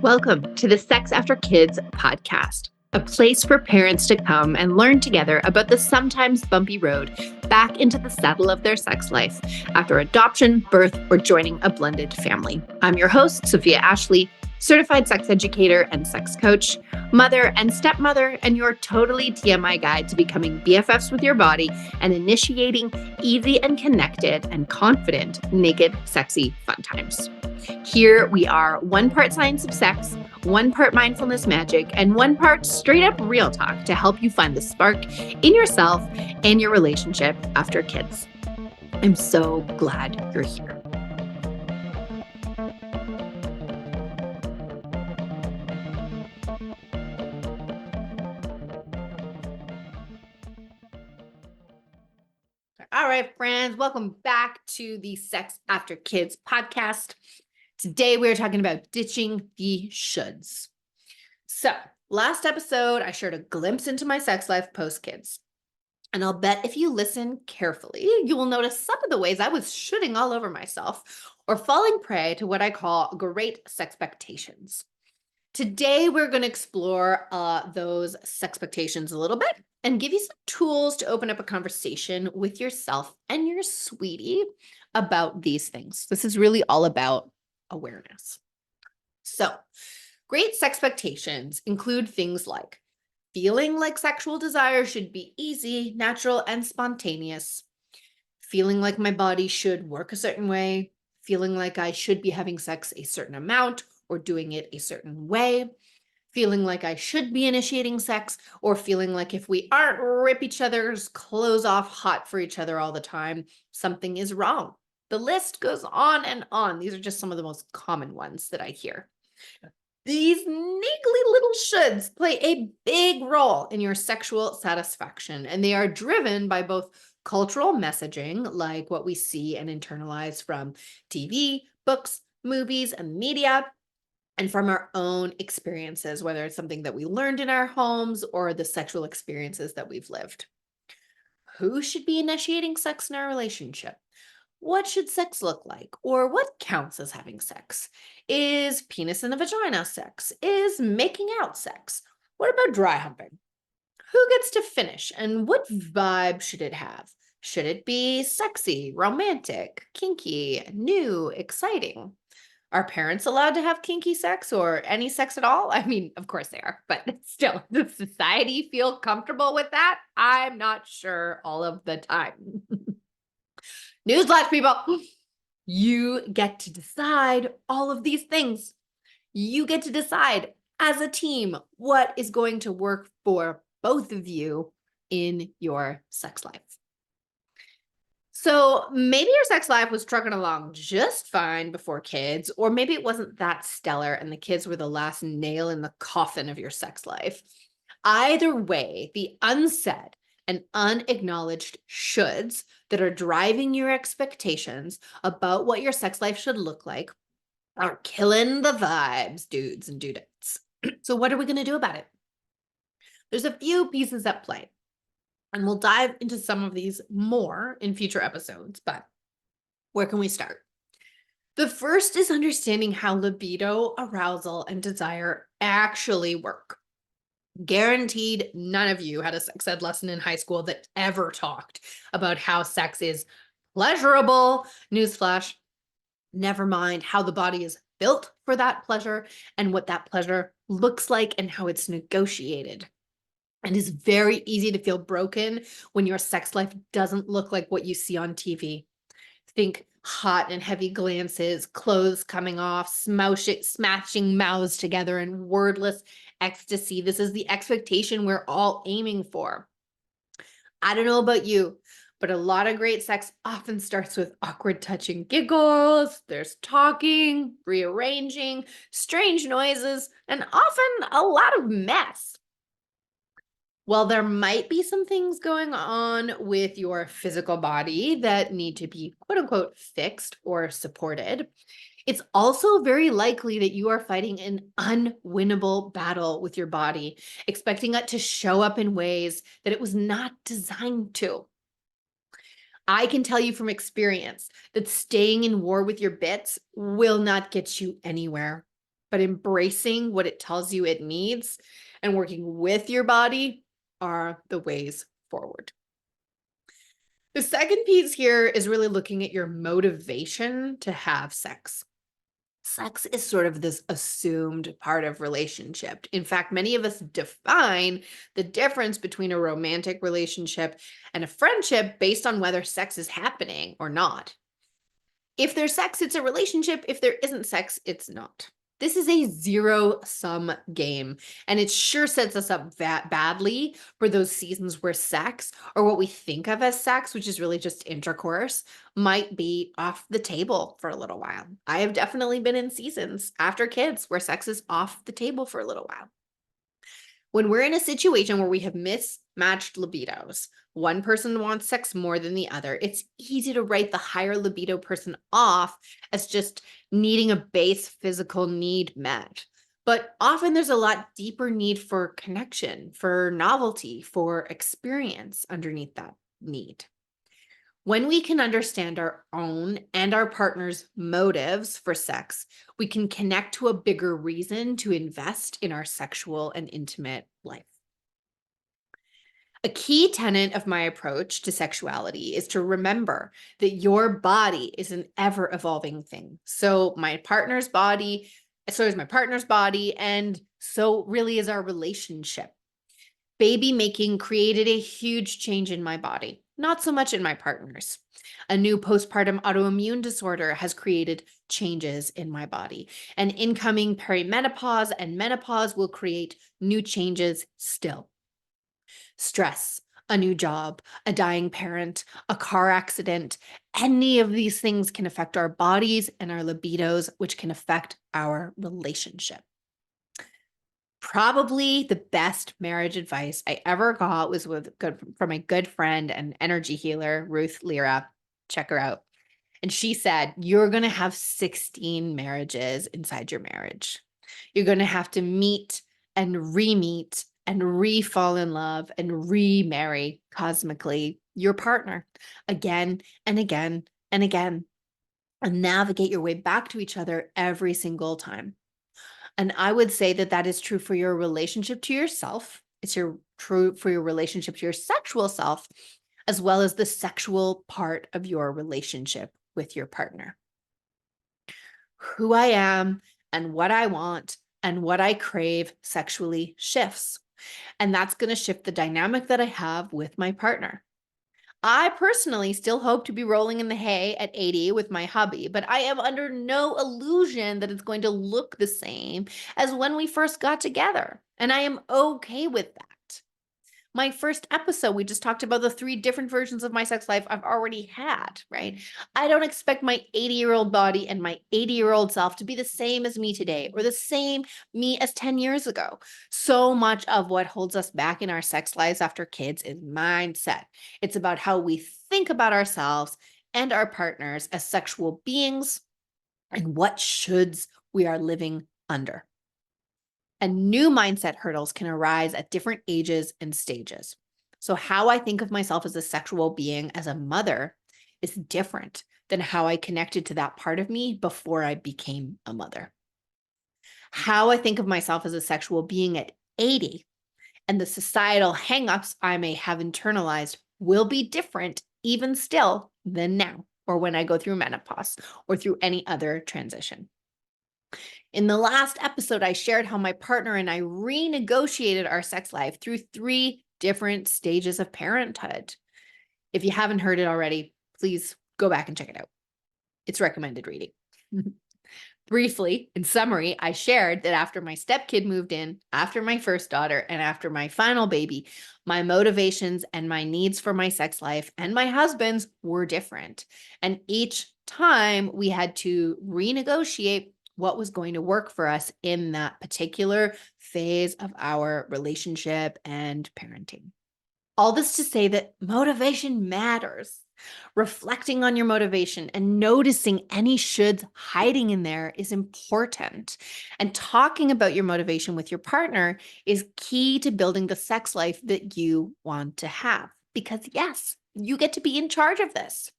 Welcome to the Sex After Kids podcast, a place for parents to come and learn together about the sometimes bumpy road back into the saddle of their sex life after adoption, birth, or joining a blended family. I'm your host, Sofia Ashley, certified sex educator and sex coach, mother and stepmother, and your totally TMI guide to becoming BFFs with your body and initiating easy and connected and confident, naked, sexy fun times. Here we are, one part science of sex, one part mindfulness magic, and one part straight up real talk to help you find the spark in yourself and your relationship after kids. I'm so glad you're here. All right, friends, welcome back to the Sex After Kids podcast. Today, we're talking about ditching the shoulds. So, last episode, I shared a glimpse into my sex life post-kids. And I'll bet if you listen carefully, you will notice some of the ways I was shooting all over myself or falling prey to what I call great sexpectations. Today, we're going to explore those sexpectations a little bit and give you some tools to open up a conversation with yourself and your sweetie about these things. This is really all about awareness. So, great sexpectations include things like feeling like sexual desire should be easy, natural, and spontaneous, feeling like my body should work a certain way, feeling like I should be having sex a certain amount or doing it a certain way, feeling like I should be initiating sex, or feeling like if we aren't rip each other's clothes off hot for each other all the time, something is wrong. The list goes on and on. These are just some of the most common ones that I hear. These niggly little shoulds play a big role in your sexual satisfaction, and they are driven by both cultural messaging, like what we see and internalize from TV, books, movies, and media, and from our own experiences, whether it's something that we learned in our homes or the sexual experiences that we've lived. Who should be initiating sex in our relationship? What should sex look like? Or what counts as having sex? Is penis in the vagina sex? Is making out sex? What about dry humping? Who gets to finish and what vibe should it have? Should it be sexy, romantic, kinky, new, exciting? Are parents allowed to have kinky sex or any sex at all? I mean, of course they are, but still, does society feel comfortable with that? I'm not sure all of the time. Newsflash, people, you get to decide all of these things. You get to decide as a team what is going to work for both of you in your sex life. So maybe your sex life was trucking along just fine before kids, or maybe it wasn't that stellar and the kids were the last nail in the coffin of your sex life. Either way, the unsaid and unacknowledged shoulds that are driving your expectations about what your sex life should look like are killing the vibes, dudes and dudettes. So what are we going to do about it? There's a few pieces at play, and we'll dive into some of these more in future episodes, but where can we start? The first is understanding how libido, arousal, and desire actually work. Guaranteed none of you had a sex ed lesson in high school that ever talked about how sex is pleasurable. Newsflash, never mind how the body is built for that pleasure and what that pleasure looks like and how it's negotiated. And it's very easy to feel broken when your sex life doesn't look like what you see on TV. Think hot and heavy glances, clothes coming off, smashing mouths together in wordless ecstasy. This is the expectation we're all aiming for. I don't know about you, but a lot of great sex often starts with awkward touching giggles. There's talking, rearranging, strange noises, and often a lot of mess. Well, there might be some things going on with your physical body that need to be quote unquote fixed or supported. It's also very likely that you are fighting an unwinnable battle with your body, expecting it to show up in ways that it was not designed to. I can tell you from experience that staying in war with your bits will not get you anywhere. but embracing what it tells you it needs and working with your body are the ways forward. The second piece here is really looking at your motivation to have sex. Sex is sort of this assumed part of relationship. In fact, many of us define the difference between a romantic relationship and a friendship based on whether sex is happening or not. If there's sex, it's a relationship. If there isn't sex, it's not. This is a zero-sum game, and it sure sets us up badly for those seasons where sex, or what we think of as sex, which is really just intercourse, might be off the table for a little while. I have definitely been in seasons after kids where sex is off the table for a little while. When we're in a situation where we have mismatched libidos, one person wants sex more than the other, it's easy to write the higher libido person off as just needing a base physical need met. But often there's a lot deeper need for connection, for novelty, for experience underneath that need. When we can understand our own and our partner's motives for sex, we can connect to a bigger reason to invest in our sexual and intimate life. A key tenet of my approach to sexuality is to remember that your body is an ever evolving thing. So is my partner's body, and so really is our relationship. Baby making created a huge change in my body, not so much in my partner's. A new postpartum autoimmune disorder has created changes in my body, and incoming perimenopause and menopause will create new changes still. Stress, a new job, a dying parent, a car accident, any of these things can affect our bodies and our libidos, which can affect our relationship. Probably the best marriage advice I ever got was from a good friend and energy healer, Ruth Lira. Check her out. And she said, you're going to have 16 marriages inside your marriage. You're going to have to meet and re-meet and re-fall in love and remarry cosmically your partner again and again and again, and navigate your way back to each other every single time. And I would say that that is true for your relationship to yourself. It's true for your relationship to your sexual self, as well as the sexual part of your relationship with your partner. Who I am and what I want and what I crave sexually shifts. And that's going to shift the dynamic that I have with my partner. I personally still hope to be rolling in the hay at 80 with my hubby, but I am under no illusion that it's going to look the same as when we first got together. And I am okay with that. My first episode, we just talked about the 3 different versions of my sex life I've already had, right? I don't expect my 80-year-old body and my 80-year-old self to be the same as me today or the same me as 10 years ago. So much of what holds us back in our sex lives after kids is mindset. It's about how we think about ourselves and our partners as sexual beings and what shoulds we are living under. And new mindset hurdles can arise at different ages and stages. So how I think of myself as a sexual being as a mother is different than how I connected to that part of me before I became a mother. How I think of myself as a sexual being at 80 and the societal hangups I may have internalized will be different even still than now, or when I go through menopause or through any other transition. In the last episode, I shared how my partner and I renegotiated our sex life through 3 different stages of parenthood. If you haven't heard it already, please go back and check it out. It's recommended reading. Briefly, in summary, I shared that after my stepkid moved in, after my first daughter, and after my final baby, my motivations and my needs for my sex life and my husband's were different. And each time we had to renegotiate what was going to work for us in that particular phase of our relationship and parenting. All this to say that motivation matters. Reflecting on your motivation and noticing any shoulds hiding in there is important. And talking about your motivation with your partner is key to building the sex life that you want to have. Because yes, you get to be in charge of this.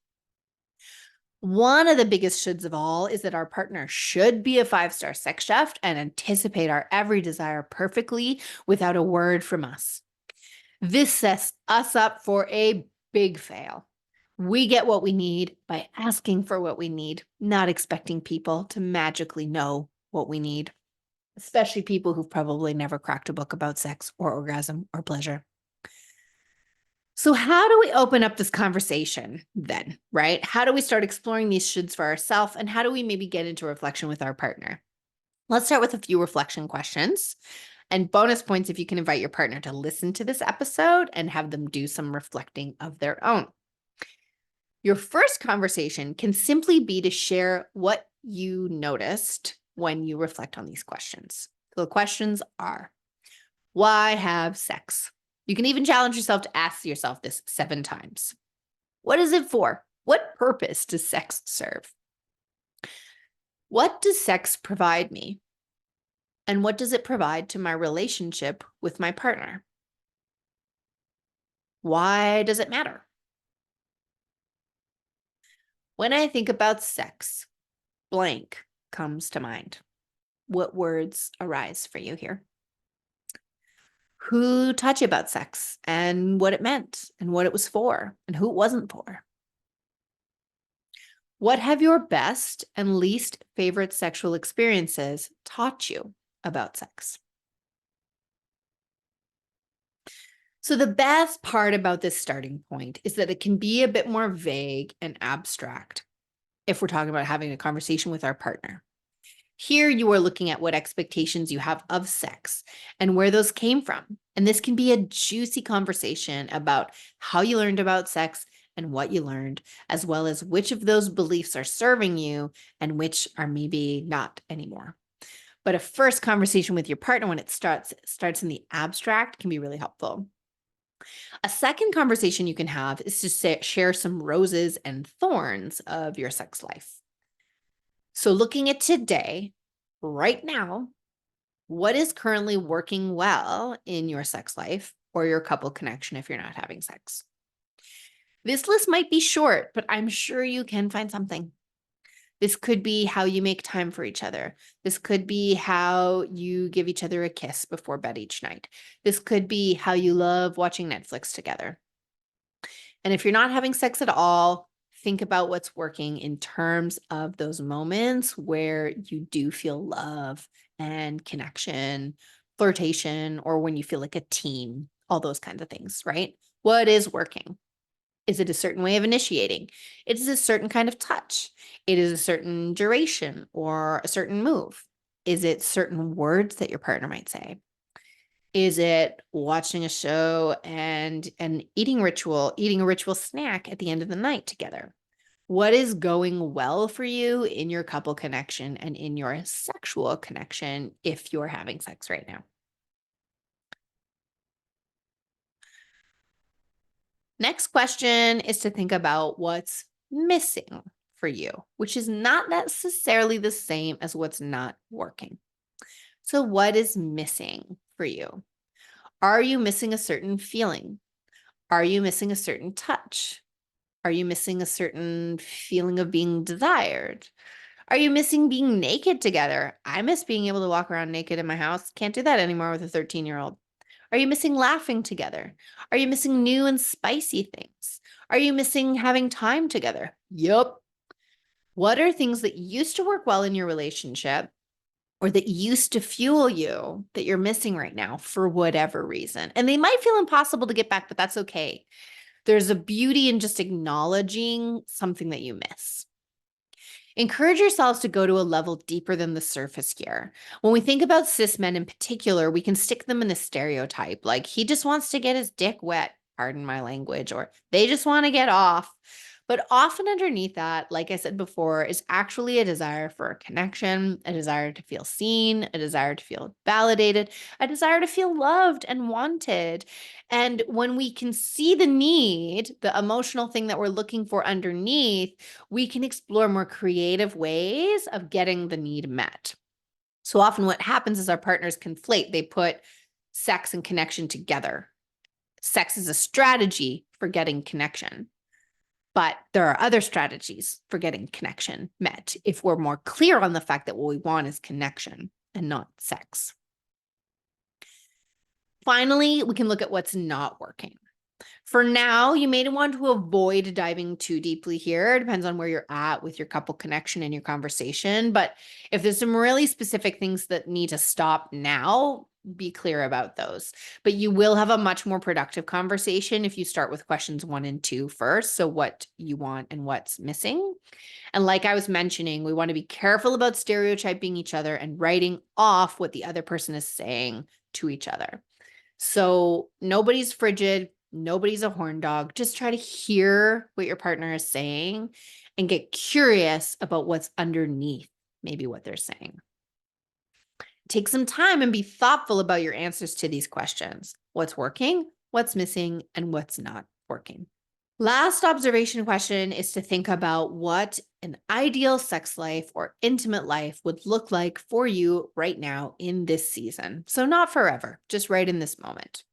One of the biggest shoulds of all is that our partner should be a 5-star sex chef and anticipate our every desire perfectly without a word from us. This sets us up for a big fail. We get what we need by asking for what we need, not expecting people to magically know what we need, especially people who've probably never cracked a book about sex or orgasm or pleasure. So how do we open up this conversation then, right? How do we start exploring these shoulds for ourselves, and how do we maybe get into reflection with our partner? Let's start with a few reflection questions and bonus points if you can invite your partner to listen to this episode and have them do some reflecting of their own. Your first conversation can simply be to share what you noticed when you reflect on these questions. So the questions are, why have sex? You can even challenge yourself to ask yourself this 7 times. What is it for? What purpose does sex serve? What does sex provide me? And what does it provide to my relationship with my partner? Why does it matter? When I think about sex, blank comes to mind. What words arise for you here? Who taught you about sex and what it meant and what it was for and who it wasn't for? What have your best and least favorite sexual experiences taught you about sex? So the best part about this starting point is that it can be a bit more vague and abstract if we're talking about having a conversation with our partner. Here you are looking at what expectations you have of sex and where those came from. And this can be a juicy conversation about how you learned about sex and what you learned, as well as which of those beliefs are serving you and which are maybe not anymore. But a first conversation with your partner when it starts in the abstract can be really helpful. A second conversation you can have is to share some roses and thorns of your sex life. So looking at today, right now, what is currently working well in your sex life or your couple connection if you're not having sex? This list might be short, but I'm sure you can find something. This could be how you make time for each other. This could be how you give each other a kiss before bed each night. This could be how you love watching Netflix together. And if you're not having sex at all, think about what's working in terms of those moments where you do feel love and connection, flirtation, or when you feel like a team, all those kinds of things, right? What is working? Is it a certain way of initiating? It is a certain kind of touch. It is a certain duration or a certain move. Is it certain words that your partner might say? Is it watching a show and an eating a ritual snack at the end of the night together? What is going well for you in your couple connection and in your sexual connection if you're having sex right now? Next question is to think about what's missing for you, which is not necessarily the same as what's not working. So, what is missing for you? Are you missing a certain feeling? Are you missing a certain touch? Are you missing a certain feeling of being desired? Are you missing being naked together? I miss being able to walk around naked in my house. Can't do that anymore with a 13-year-old. Are you missing laughing together? Are you missing new and spicy things? Are you missing having time together? Yup. What are things that used to work well in your relationship or that used to fuel you that you're missing right now for whatever reason? And they might feel impossible to get back, but that's okay. There's a beauty in just acknowledging something that you miss. Encourage yourselves to go to a level deeper than the surface here. When we think about cis men in particular, we can stick them in a stereotype, like he just wants to get his dick wet, pardon my language, or they just want to get off. But often underneath that, like I said before, is actually a desire for a connection, a desire to feel seen, a desire to feel validated, a desire to feel loved and wanted. And when we can see the need, the emotional thing that we're looking for underneath, we can explore more creative ways of getting the need met. So often what happens is our partners conflate. They put sex and connection together. Sex is a strategy for getting connection. But there are other strategies for getting connection met if we're more clear on the fact that what we want is connection and not sex. Finally, we can look at what's not working. For now, you may want to avoid diving too deeply here. It depends on where you're at with your couple connection and your conversation. But if there's some really specific things that need to stop now, be clear about those. But you will have a much more productive conversation if you start with questions 1 and 2 first. So what you want and what's missing. And like I was mentioning, we want to be careful about stereotyping each other and writing off what the other person is saying to each other. So nobody's frigid. Nobody's a horn dog. Just try to hear what your partner is saying and get curious about what's underneath maybe what they're saying. Take some time and be thoughtful about your answers to these questions. What's working, what's missing, and what's not working. Last observation question is to think about what an ideal sex life or intimate life would look like for you right now in this season. So not forever, just right in this moment.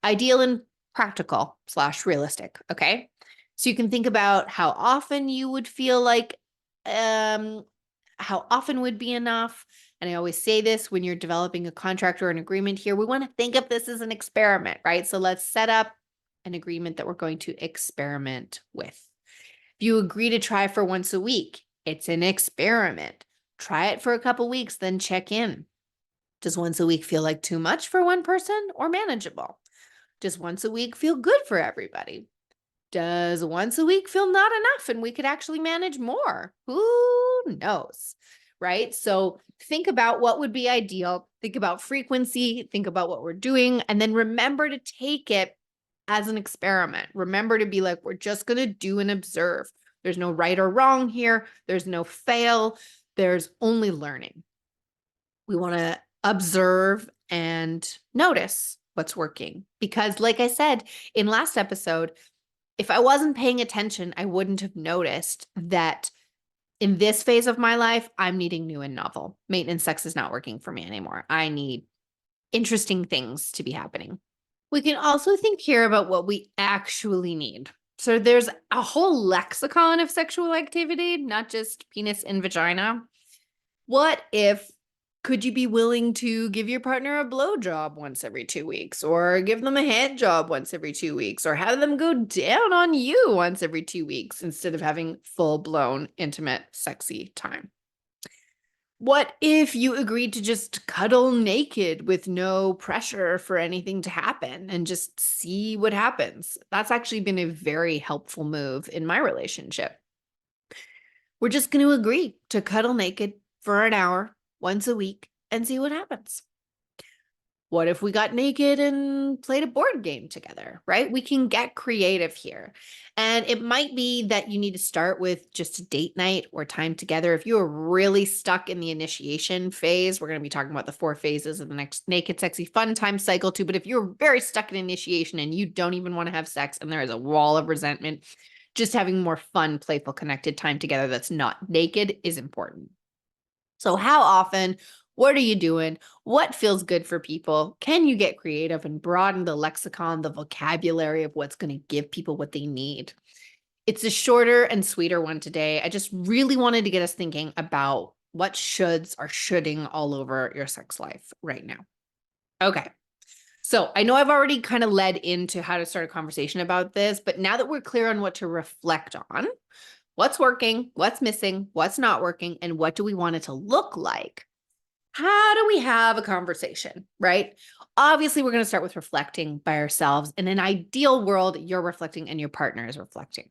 Ideal and practical / realistic. Okay. So you can think about how often you would feel like, how often would be enough. And I always say this when you're developing a contract or an agreement here, we want to think of this as an experiment, right? So let's set up an agreement that we're going to experiment with. If you agree to try for once a week, it's an experiment. Try it for a couple weeks, then check in. Does once a week feel like too much for one person or manageable? Does once a week feel good for everybody? Does once a week feel not enough and we could actually manage more? Who knows, right? So think about what would be ideal. Think about frequency. Think about what we're doing. And then remember to take it as an experiment. Remember to be like, we're just going to do and observe. There's no right or wrong here. There's no fail. There's only learning. We want to observe and notice what's working. Because like I said in last episode, if I wasn't paying attention, I wouldn't have noticed that in this phase of my life, I'm needing new and novel. Maintenance sex is not working for me anymore. I need interesting things to be happening. We can also think here about what we actually need. So there's a whole lexicon of sexual activity, not just penis and vagina. What if, could you be willing to give your partner a blowjob once every 2 weeks, or give them a hand job once every 2 weeks, or have them go down on you once every 2 weeks instead of having full-blown, intimate, sexy time? What if you agreed to just cuddle naked with no pressure for anything to happen and just see what happens? That's actually been a very helpful move in my relationship. We're just going to agree to cuddle naked for an hour once a week and see what happens. What if we got naked and played a board game together, right? We can get creative here. And it might be that you need to start with just a date night or time together. If you are really stuck in the initiation phase, we're going to be talking about the 4 phases of the next naked, sexy, fun time cycle too. But if you're very stuck in initiation and you don't even want to have sex and there is a wall of resentment, just having more fun, playful, connected time together that's not naked is important. So how often? What are you doing? What feels good for people? Can you get creative and broaden the lexicon, the vocabulary of what's going to give people what they need? It's a shorter and sweeter one today. I just really wanted to get us thinking about what shoulds are shoulding all over your sex life right now. Okay. So I know I've already kind of led into how to start a conversation about this, but now that we're clear on what to reflect on, what's working, what's missing, what's not working, and what do we want it to look like? How do we have a conversation, right? Obviously, we're going to start with reflecting by ourselves. In an ideal world, you're reflecting and your partner is reflecting.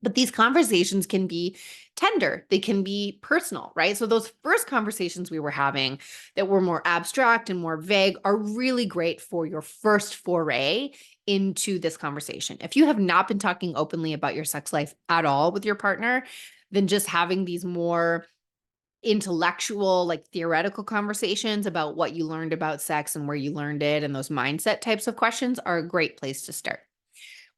But these conversations can be tender. They can be personal, right? So those first conversations we were having that were more abstract and more vague are really great for your first foray into this conversation. If you have not been talking openly about your sex life at all with your partner, then just having these more intellectual, like theoretical conversations about what you learned about sex and where you learned it and those mindset types of questions are a great place to start.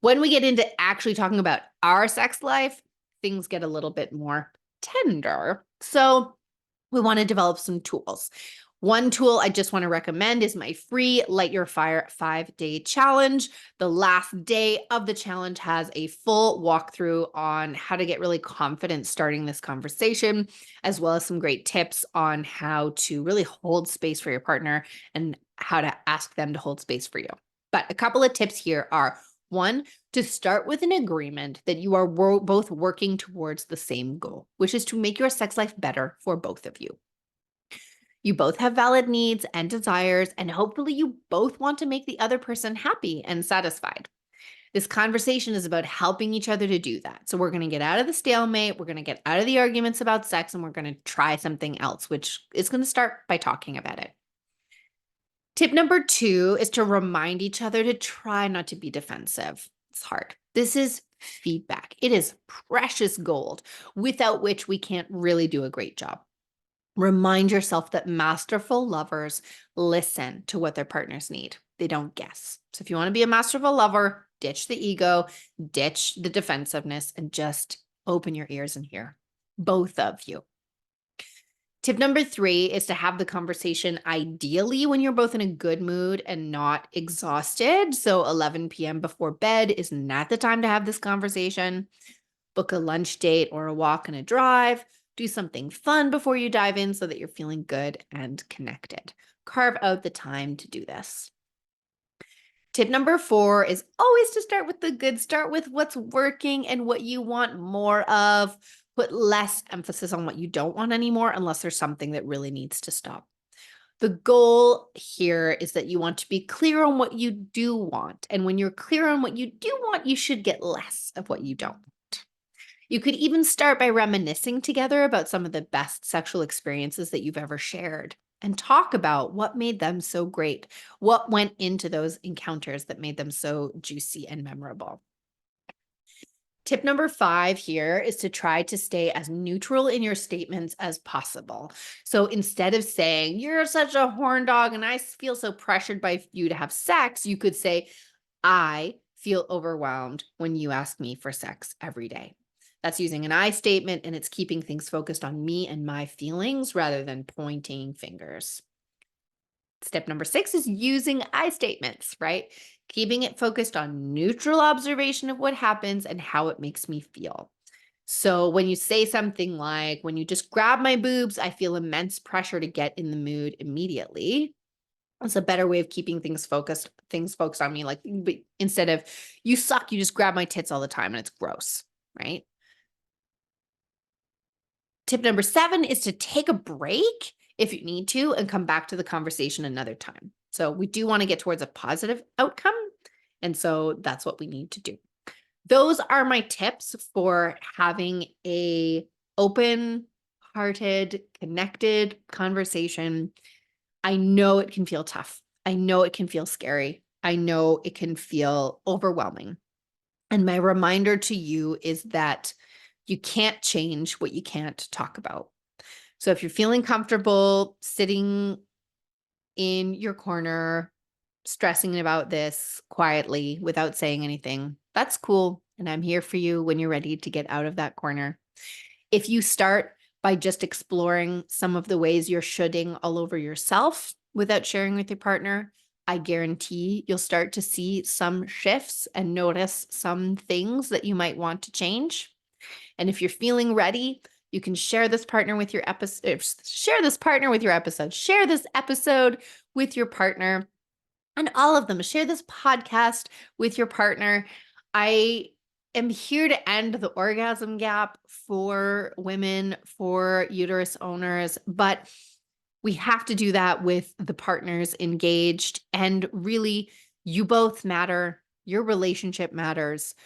When we get into actually talking about our sex life, things get a little bit more tender. So we want to develop some tools. One tool I just want to recommend is my free Light Your Fire 5-day challenge. The last day of the challenge has a full walkthrough on how to get really confident starting this conversation, as well as some great tips on how to really hold space for your partner and how to ask them to hold space for you. But a couple of tips here are, one, to start with an agreement that you are both working towards the same goal, which is to make your sex life better for both of you. You both have valid needs and desires, and hopefully you both want to make the other person happy and satisfied. This conversation is about helping each other to do that. So we're going to get out of the stalemate, we're going to get out of the arguments about sex, and we're going to try something else, which is going to start by talking about it. Tip number 2 is to remind each other to try not to be defensive. It's hard. This is feedback. It is precious gold, without which we can't really do a great job. Remind yourself that masterful lovers listen to what their partners need. They don't guess. So if you want to be a masterful lover, ditch the ego, ditch the defensiveness, and just open your ears and hear. Both of you. Tip number 3 is to have the conversation ideally when you're both in a good mood and not exhausted. So 11 p.m. before bed is not the time to have this conversation. Book a lunch date or a walk and a drive. Do something fun before you dive in so that you're feeling good and connected. Carve out the time to do this. Tip number 4 is always to start with the good. Start with what's working and what you want more of. Put less emphasis on what you don't want anymore unless there's something that really needs to stop. The goal here is that you want to be clear on what you do want. And when you're clear on what you do want, you should get less of what you don't. You could even start by reminiscing together about some of the best sexual experiences that you've ever shared and talk about what made them so great, what went into those encounters that made them so juicy and memorable. Tip number 5 here is to try to stay as neutral in your statements as possible. So instead of saying, "You're such a horn dog and I feel so pressured by you to have sex," you could say, "I feel overwhelmed when you ask me for sex every day." That's using an I statement, and it's keeping things focused on me and my feelings rather than pointing fingers. Step number 6 is using I statements, right? Keeping it focused on neutral observation of what happens and how it makes me feel. So when you say something like, "When you just grab my boobs, I feel immense pressure to get in the mood immediately." It's a better way of keeping things focused on me. Like, instead of, "You suck, you just grab my tits all the time and it's gross," right? Tip number 7 is to take a break if you need to and come back to the conversation another time. So we do want to get towards a positive outcome. And so that's what we need to do. Those are my tips for having a open-hearted, connected conversation. I know it can feel tough. I know it can feel scary. I know it can feel overwhelming. And my reminder to you is that you can't change what you can't talk about. So if you're feeling comfortable sitting in your corner, stressing about this quietly without saying anything, that's cool. And I'm here for you when you're ready to get out of that corner. If you start by just exploring some of the ways you're shoulding all over yourself without sharing with your partner, I guarantee you'll start to see some shifts and notice some things that you might want to change. And if you're feeling ready, you can share this partner with your episode, share this partner with your episode, share this episode with your partner, and all of them. Share this podcast with your partner. I am here to end the orgasm gap for women, for uterus owners, but we have to do that with the partners engaged. And really, you both matter. Your relationship matters.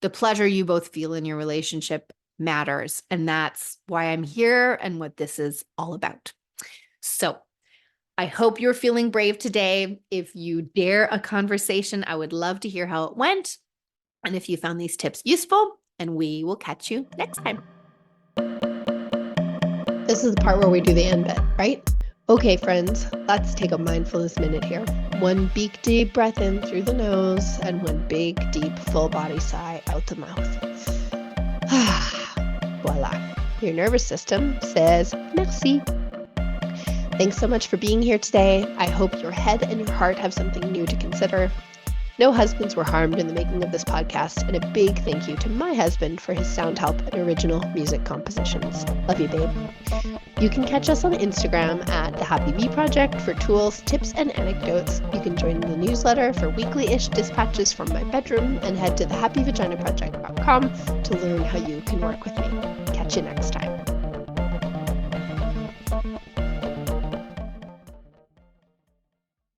The pleasure you both feel in your relationship matters. And that's why I'm here and what this is all about. So I hope you're feeling brave today. If you dare a conversation, I would love to hear how it went. And if you found these tips useful, and we will catch you next time. This is the part where we do the end bit, right? Okay, friends, let's take a mindfulness minute here. One big deep breath in through the nose and one big deep full body sigh out the mouth. Voila. Your nervous system says merci. Thanks so much for being here today. I hope your head and your heart have something new to consider. No husbands were harmed in the making of this podcast, and a big thank you to my husband for his sound help and original music compositions. Love you, babe. You can catch us on Instagram at The Happy Bee Project for tools, tips, and anecdotes. You can join the newsletter for weekly-ish dispatches from my bedroom, and head to thehappyvaginaproject.com to learn how you can work with me. Catch you next time.